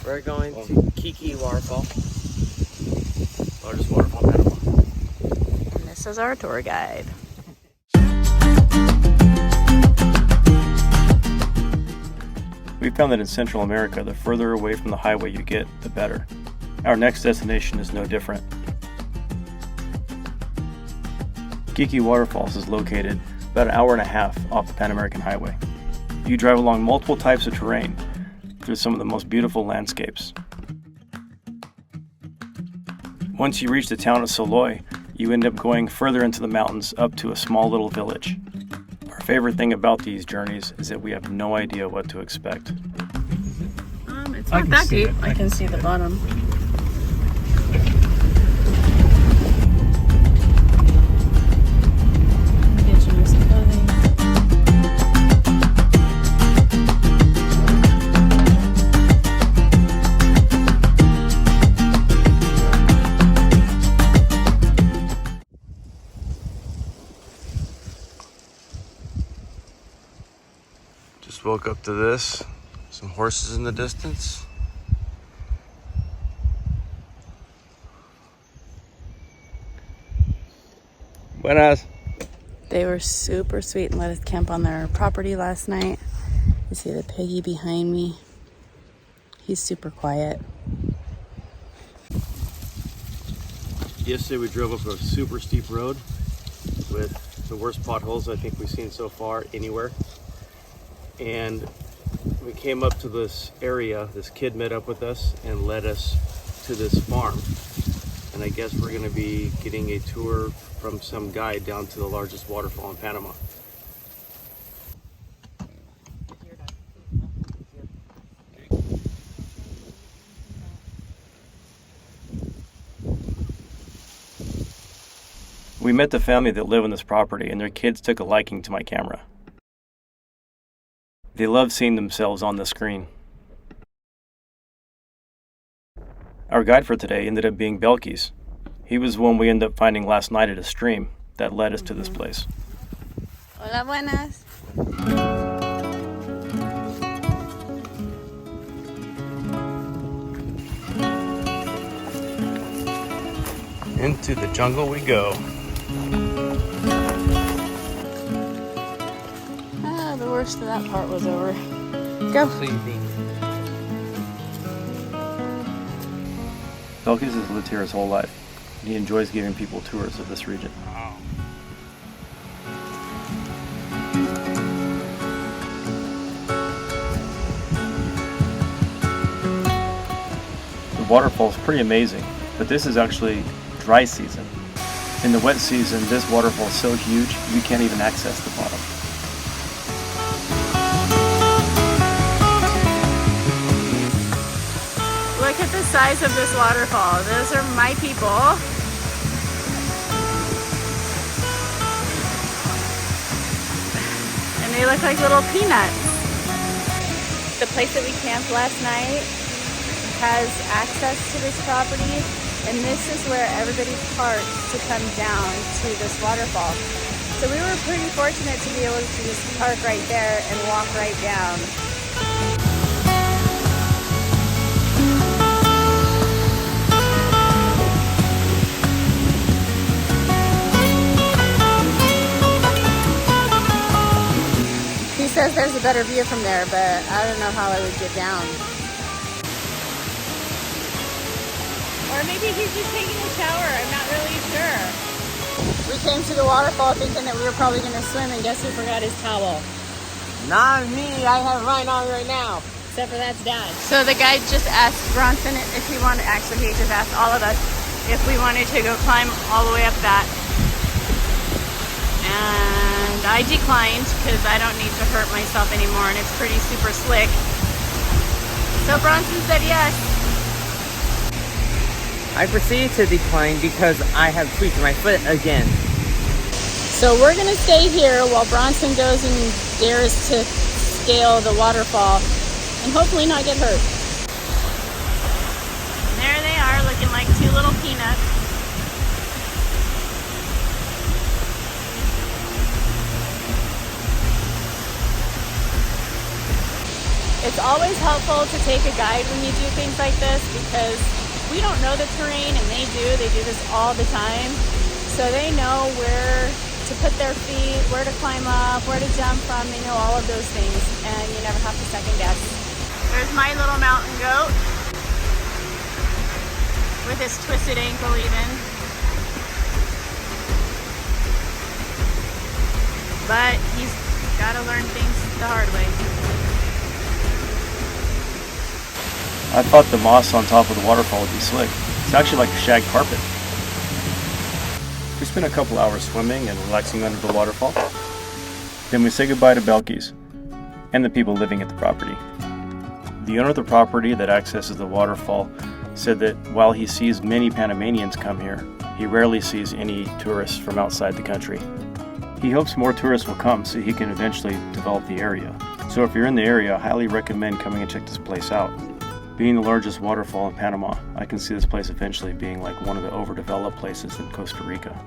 We're going to Kiki Waterfall, largest waterfall in Panama. And this is our tour guide. We found that in Central America, the further away from the highway you get, the better. Our next destination is no different. Kiki Waterfalls is located about an hour and a half off the Pan American Highway. You drive along multiple types of terrain through some of the most beautiful landscapes. Once you reach the town of SLOW, you end up going further into the mountains up to a small little village. Our favorite thing about these journeys is that we have no idea what to expect. It's not that deep. I can see the bottom. Get you some clothing. Just woke up to this. Some horses in the distance. Buenas. They were super sweet and let us camp on their property last night. You see the piggy behind me. He's super quiet. Yesterday we drove up a super steep road with the worst potholes I think we've seen so far anywhere. And we came up to this area, this kid met up with us and led us to this farm. And I guess we're gonna be getting a tour from some guide down to the largest waterfall in Panama. We met the family that live on this property and their kids took a liking to my camera. They love seeing themselves on the screen. Our guide for today ended up being Belkis. He was the one we ended up finding last night at a stream that led us to this place. Hola, buenas. Into the jungle we go. The worst of that part was over. Go. Belkis has lived here his whole life. He enjoys giving people tours of this region. The waterfall is pretty amazing, but this is actually dry season. In the wet season, this waterfall is so huge, you can't even access the bottom. Look at the size of this waterfall. Those are my people. And they look like little peanuts. The place that we camped last night has access to this property, and this is where everybody parks to come down to this waterfall. So we were pretty fortunate to be able to just park right there and walk right down. He says there's a better view from there, but I don't know how I would get down. Or maybe he's just taking a shower, I'm not really sure. We came to the waterfall thinking that we were probably going to swim, and guess who forgot his towel? Not me, I have mine on right now. Except for that's Dad. So the guy just asked Bronson if he wanted, actually he just asked all of us if we wanted to go climb all the way up that. And I declined because I don't need to hurt myself anymore and it's pretty super slick. So Bronson said yes. I proceeded to decline because I have tweaked my foot again. So we're gonna stay here while Bronson goes and dares to scale the waterfall and hopefully not get hurt. And there they are, looking like two little peanuts. It's always helpful to take a guide when you do things like this because we don't know the terrain and they do. They do this all the time. So they know where to put their feet, where to climb up, where to jump from. They know all of those things and you never have to second guess. There's my little mountain goat with his twisted ankle even. But he's got to learn things the hard way. I thought the moss on top of the waterfall would be slick. It's actually like a shag carpet. We spent a couple hours swimming and relaxing under the waterfall. Then we say goodbye to Belkis and the people living at the property. The owner of the property that accesses the waterfall said that while he sees many Panamanians come here, he rarely sees any tourists from outside the country. He hopes more tourists will come so he can eventually develop the area. So if you're in the area, I highly recommend coming and check this place out. Being the largest waterfall in Panama, I can see this place eventually being like one of the overdeveloped places in Costa Rica.